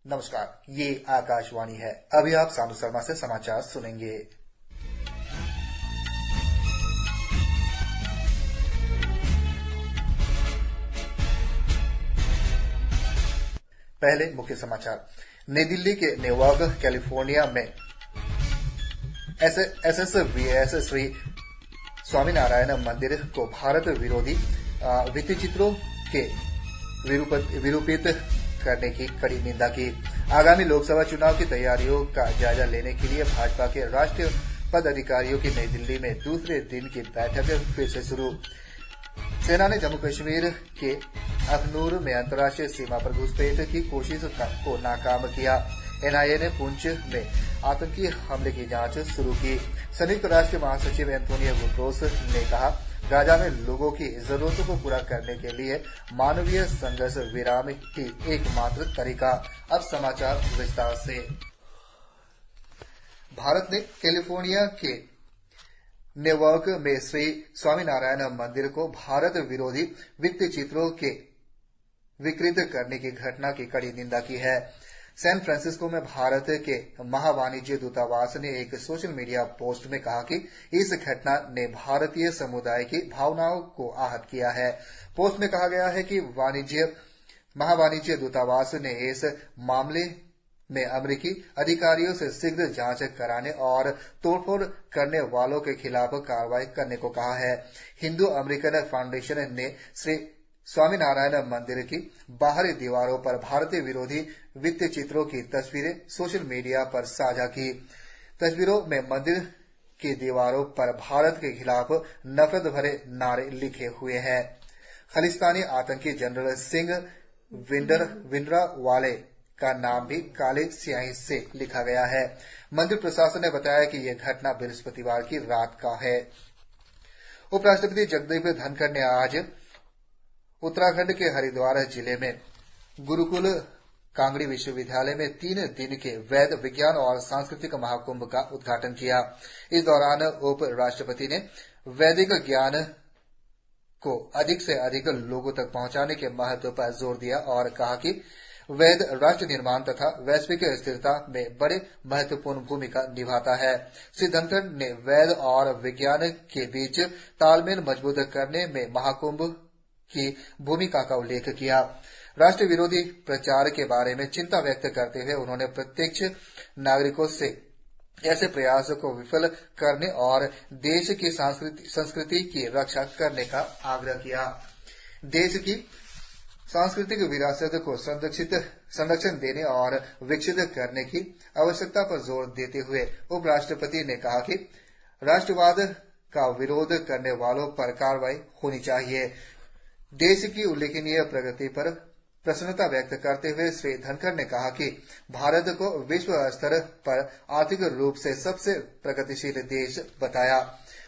नमस्कार, ये आकाशवाणी है। अभी आप सानू शर्मा से समाचार सुनेंगे। पहले मुख्य समाचार। नई दिल्ली के नेवार्क कैलिफोर्निया में एसएसवीएस श्री स्वामीनारायण मंदिर को भारत विरोधी भित्तिचित्रों के विरूपित करने की कड़ी निंदा की। आगामी लोकसभा चुनाव की तैयारियों का जायजा लेने के लिए भाजपा के राष्ट्रीय पदाधिकारियों की नई दिल्ली में दूसरे दिन की बैठक फिर से शुरू। सेना ने जम्मू कश्मीर के अखनूर में अंतर्राष्ट्रीय सीमा पर घुसपैठ की कोशिश को नाकाम किया। एनआईए ने पुंछ में आतंकी हमले की जांच शुरू की। संयुक्त राष्ट्र महासचिव एंटोनियो गुटेरेस ने कहा, गाजा में लोगों की जरूरतों को पूरा करने के लिए मानवीय संघर्ष विराम ही एकमात्र तरीका। अब समाचार विस्तार से। भारत ने कैलिफोर्निया के नेवार्क में श्री स्वामीनारायण मंदिर को भारत विरोधी भित्तिचित्रों के विकृत करने की घटना की कड़ी निंदा की है। सैन फ्रांसिस्को में भारत के महावाणिज्य दूतावास ने एक सोशल मीडिया पोस्ट में कहा कि इस घटना ने भारतीय समुदाय की भावनाओं को आहत किया है। पोस्ट में कहा गया है कि महावाणिज्य दूतावास ने इस मामले में अमेरिकी अधिकारियों से शीघ्र जांच कराने और तोड़फोड़ करने वालों के खिलाफ कार्रवाई करने को कहा है। हिंदू अमेरिकन फाउंडेशन ने श्री स्वामीनारायण मंदिर की बाहरी दीवारों पर भारतीय विरोधी भित्तिचित्रों की तस्वीरें सोशल मीडिया पर साझा की। तस्वीरों में मंदिर की दीवारों पर भारत के खिलाफ नफरत भरे नारे लिखे हुए हैं। खालिस्तानी आतंकी जनरल सिंह भिंडरावाले का नाम भी काली स्याही से लिखा गया है। मंदिर प्रशासन ने बताया कि यह घटना बृहस्पतिवार की रात का है। उपराष्ट्रपति जगदीप धनखड़ ने आज उत्तराखंड के हरिद्वार जिले में गुरुकुल कांगड़ी विश्वविद्यालय में 3 दिन के वैद विज्ञान और सांस्कृतिक महाकुंभ का उद्घाटन किया। इस दौरान उप राष्ट्रपति ने वैदिक ज्ञान को अधिक से अधिक लोगों तक पहुंचाने के महत्व पर जोर दिया और कहा कि वैद राष्ट्र निर्माण तथा वैश्विक स्थिरता में बड़े महत्वपूर्ण भूमिका निभाता है। श्री धनखड़ ने वैद और विज्ञान के बीच तालमेल मजबूत करने में महाकुंभ की भूमिका का उल्लेख किया। राष्ट्र विरोधी प्रचार के बारे में चिंता व्यक्त करते हुए उन्होंने प्रत्यक्ष नागरिकों से ऐसे प्रयासों को विफल करने और देश की संस्कृति की रक्षा करने का आग्रह किया। देश की सांस्कृतिक विरासत को संरक्षण देने और विकसित करने की आवश्यकता पर जोर देते हुए उपराष्ट्रपति ने कहा कि राष्ट्रवाद का विरोध करने वालों पर कार्रवाई होनी चाहिए। देश की उल्लेखनीय प्रगति पर प्रसन्नता व्यक्त करते हुए श्री धनखड़ ने कहा कि भारत को विश्व स्तर पर आर्थिक रूप से सबसे प्रगतिशील देश बताया।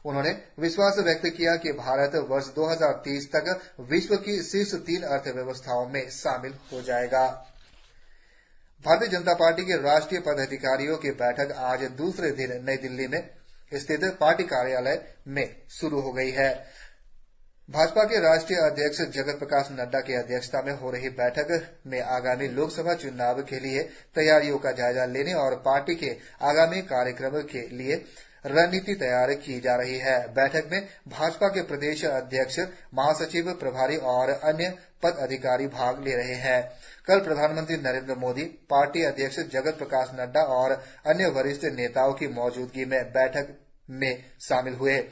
उन्होंने विश्वास व्यक्त किया कि भारत वर्ष 2030 तक विश्व की शीर्ष 3 अर्थव्यवस्थाओं में शामिल हो जाएगा। भारतीय जनता पार्टी के राष्ट्रीय पदाधिकारियों की बैठक आज दूसरे दिन नई दिल्ली में स्थित पार्टी कार्यालय में शुरू हो गई है। भाजपा के राष्ट्रीय अध्यक्ष जगत प्रकाश नड्डा की अध्यक्षता में हो रही बैठक में आगामी लोकसभा चुनाव के लिए तैयारियों का जायजा लेने और पार्टी के आगामी कार्यक्रम के लिए रणनीति तैयार की जा रही है। बैठक में भाजपा के प्रदेश अध्यक्ष, महासचिव, प्रभारी और अन्य पद अधिकारी भाग ले रहे हैं। कल प्रधानमंत्री नरेंद्र मोदी, पार्टी अध्यक्ष जगत प्रकाश नड्डा और अन्य वरिष्ठ नेताओं की मौजूदगी में बैठक में शामिल हुए।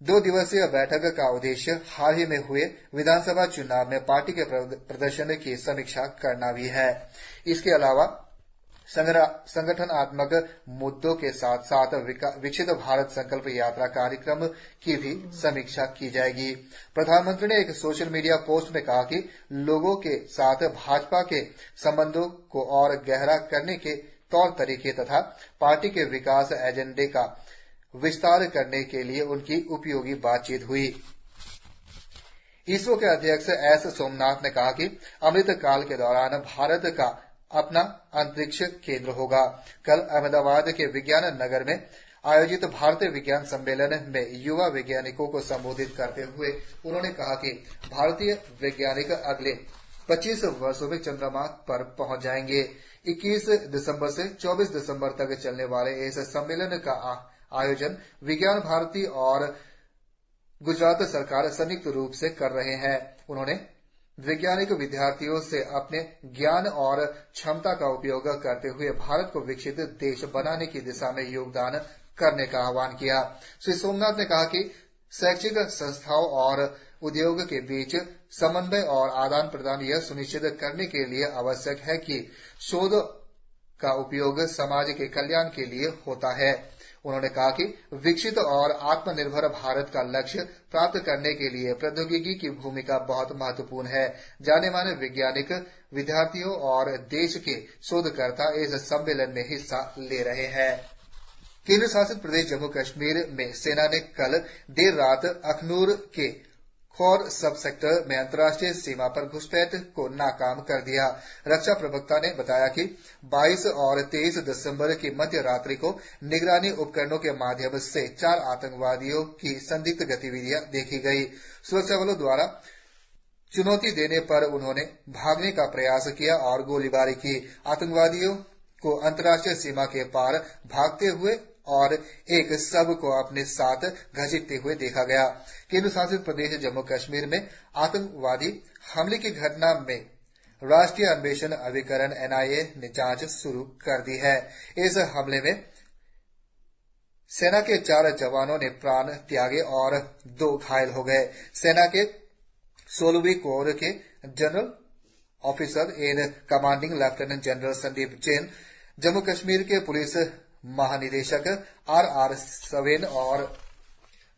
2 दिवसीय बैठक का उद्देश्य हाल ही में हुए विधानसभा चुनाव में पार्टी के प्रदर्शन की समीक्षा करना भी है। इसके अलावा संगठनात्मक मुद्दों के साथ साथ विकसित भारत संकल्प यात्रा कार्यक्रम की भी समीक्षा की जाएगी। प्रधानमंत्री ने एक सोशल मीडिया पोस्ट में कहा कि लोगों के साथ भाजपा के संबंधों को और गहरा करने के तौर तरीके तथा पार्टी के विकास एजेंडे का विस्तार करने के लिए उनकी उपयोगी बातचीत हुई। इसरो के अध्यक्ष एस सोमनाथ ने कहा कि अमृत काल के दौरान भारत का अपना अंतरिक्ष केंद्र होगा। कल अहमदाबाद के विज्ञान नगर में आयोजित भारतीय विज्ञान सम्मेलन में युवा वैज्ञानिकों को संबोधित करते हुए उन्होंने कहा कि भारतीय वैज्ञानिक अगले 25 वर्षों में चंद्रमा पर पहुंच जाएंगे। 21 दिसंबर से 24 दिसंबर तक चलने वाले इस सम्मेलन का आयोजन विज्ञान भारती और गुजरात सरकार संयुक्त रूप से कर रहे हैं। उन्होंने वैज्ञानिक विद्यार्थियों से अपने ज्ञान और क्षमता का उपयोग करते हुए भारत को विकसित देश बनाने की दिशा में योगदान करने का आह्वान किया। श्री सोमनाथ ने कहा कि शैक्षिक संस्थाओं और उद्योग के बीच समन्वय और आदान प्रदान यह सुनिश्चित करने के लिए आवश्यक है कि शोध का उपयोग समाज के कल्याण के लिए होता है। उन्होंने कहा कि विकसित और आत्मनिर्भर भारत का लक्ष्य प्राप्त करने के लिए प्रौद्योगिकी की भूमिका बहुत महत्वपूर्ण है। जाने माने वैज्ञानिक, विद्यार्थियों और देश के शोधकर्ता इस सम्मेलन में हिस्सा ले रहे हैं। केंद्र शासित प्रदेश जम्मू कश्मीर में सेना ने कल देर रात अखनूर के खौर सब सेक्टर में अंतर्राष्ट्रीय सीमा पर घुसपैठ को नाकाम कर दिया। रक्षा प्रवक्ता ने बताया कि 22 और 23 दिसंबर की मध्य रात्रि को निगरानी उपकरणों के माध्यम से 4 आतंकवादियों की संदिग्ध गतिविधियां देखी गई। सुरक्षा बलों द्वारा चुनौती देने पर उन्होंने भागने का प्रयास किया और गोलीबारी की। आतंकवादियों को अंतर्राष्ट्रीय सीमा के पार भागते हुए और एक शव को अपने साथ घसीटते हुए देखा गया। केंद्र शासित प्रदेश जम्मू कश्मीर में आतंकवादी हमले की घटना में राष्ट्रीय अन्वेषण अभिकरण NIA ने जांच शुरू कर दी है। इस हमले में सेना के 4 जवानों ने प्राण त्यागे और 2 घायल हो गए। सेना के 16वीं कोर के general officer in commanding lieutenant general Sandeep Jain, Jammu Kashmir के पुलिस महानिदेशक RR सवेन और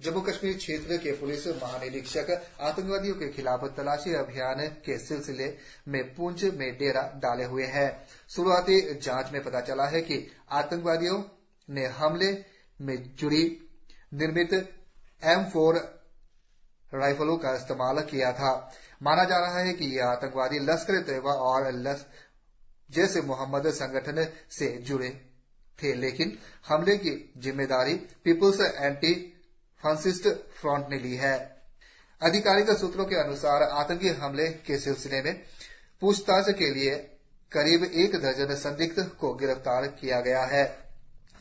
जम्मू कश्मीर क्षेत्र के पुलिस महानिरीक्षक आतंकवादियों के खिलाफ तलाशी अभियान के सिलसिले में पुंछ में डेरा डाले हुए हैं। शुरुआती जांच में पता चला है कि आतंकवादियों ने हमले में जुड़ी निर्मित M4 राइफलों का इस्तेमाल किया था। माना जा रहा है कि ये आतंकवादी लश्कर-ए-तैयबा और जैश मोहम्मद संगठन से जुड़े थे, लेकिन हमले की जिम्मेदारी पीपुल्स एंटी फैसिस्ट फ्रंट ने ली है। आधिकारिक सूत्रों के अनुसार आतंकी हमले के सिलसिले में पूछताछ के लिए करीब 1 दर्जन संदिग्ध को गिरफ्तार किया गया है।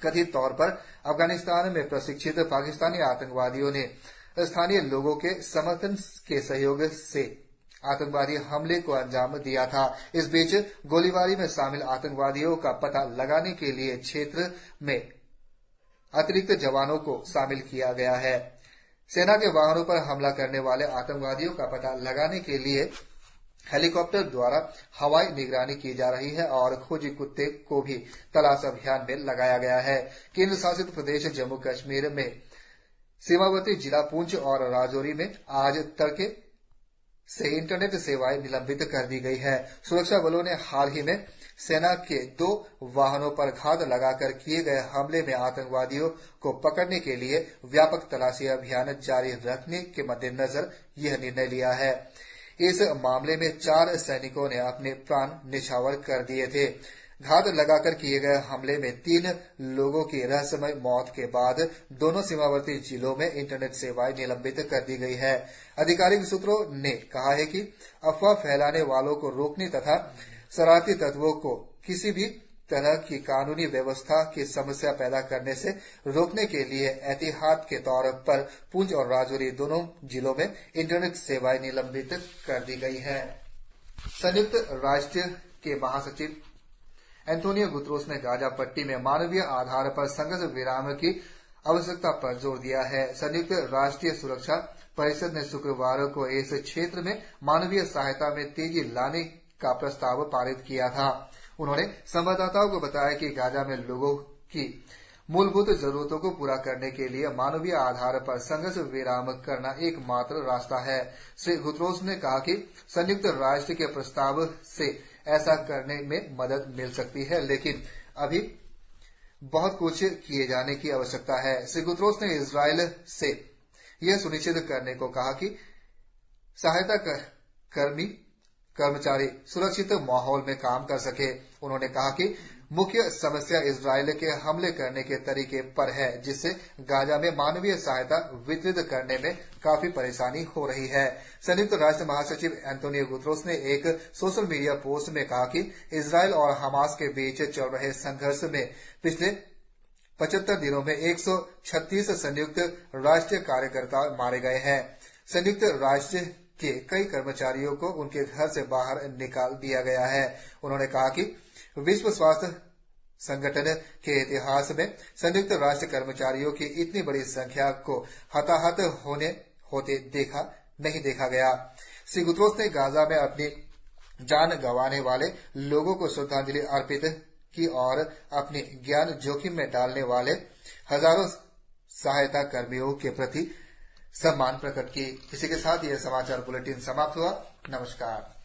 कथित तौर पर अफगानिस्तान में प्रशिक्षित पाकिस्तानी आतंकवादियों ने स्थानीय लोगों के समर्थन के सहयोग से आतंकवादी हमले को अंजाम दिया था। इस बीच गोलीबारी में शामिल आतंकवादियों का पता लगाने के लिए क्षेत्र में अतिरिक्त जवानों को शामिल किया गया है। सेना के वाहनों पर हमला करने वाले आतंकवादियों का पता लगाने के लिए हेलीकॉप्टर द्वारा हवाई निगरानी की जा रही है और खोजी कुत्ते को भी तलाश अभियान में लगाया गया है। केंद्र शासित प्रदेश जम्मू कश्मीर में सीमावर्ती जिला पुंछ और राजौरी में आज तड़के से इंटरनेट सेवाएं निलंबित कर दी गई है। सुरक्षा बलों ने हाल ही में सेना के 2 वाहनों पर घात लगाकर किए गए हमले में आतंकवादियों को पकड़ने के लिए व्यापक तलाशी अभियान जारी रखने के मद्देनजर यह निर्णय लिया है। इस मामले में 4 सैनिकों ने अपने प्राण न्यौछावर कर दिए थे। घात लगाकर किए गए हमले में 3 लोगों की रहस्यमय मौत के बाद दोनों सीमावर्ती जिलों में इंटरनेट सेवाएं निलंबित कर दी गई है। आधिकारिक सूत्रों ने कहा है कि अफवाह फैलाने वालों को रोकने तथा शरारती तत्वों को किसी भी तरह की कानूनी व्यवस्था की समस्या पैदा करने से रोकने के लिए एहतियात के तौर पर पुंछ और राजौरी दोनों जिलों में इंटरनेट सेवाएं निलंबित कर दी गई है। संयुक्त राष्ट्र के महासचिव एंटोनियो गुतरश ने गाजा पट्टी में मानवीय आधार पर संघर्ष विराम की आवश्यकता पर जोर दिया है। संयुक्त राष्ट्रीय सुरक्षा परिषद ने शुक्रवार को इस क्षेत्र में मानवीय सहायता में तेजी लाने का प्रस्ताव पारित किया था। उन्होंने संवाददाताओं को बताया कि गाजा में लोगों की मूलभूत जरूरतों को पूरा करने के लिए मानवीय आधार पर संघर्ष विराम करना एकमात्र रास्ता है। श्री गुतरश ने कहा कि संयुक्त राष्ट्र के प्रस्ताव से ऐसा करने में मदद मिल सकती है, लेकिन अभी बहुत कुछ किए जाने की आवश्यकता है। श्री गुतरश ने इजरायल से यह सुनिश्चित करने को कहा कि सहायता कर्मी कर्मचारी सुरक्षित माहौल में काम कर सके। उन्होंने कहा कि मुख्य समस्या इजरायल के हमले करने के तरीके पर है, जिससे गाजा में मानवीय सहायता वितरित करने में काफी परेशानी हो रही है। संयुक्त राष्ट्र महासचिव एंटोनियो गुतेरेस ने एक सोशल मीडिया पोस्ट में कहा कि इजरायल और हमास के बीच चल रहे संघर्ष में पिछले 75 दिनों में 136 संयुक्त राष्ट्र कार्यकर्ता मारे गए हैं। संयुक्त राष्ट्र के कई कर्मचारियों को उनके घर से बाहर निकाल दिया गया है। उन्होंने कहा कि विश्व स्वास्थ्य संगठन के इतिहास में संयुक्त राष्ट्र कर्मचारियों की इतनी बड़ी संख्या को हताहत होते नहीं देखा गया। श्री गुतेरेस ने गाजा में अपनी जान गंवाने वाले लोगों को श्रद्धांजलि अर्पित की और अपनी जान जोखिम में डालने वाले हजारों सहायता कर्मियों के प्रति सम्मान प्रकट की। इसी के साथ यह समाचार बुलेटिन समाप्त हुआ। नमस्कार।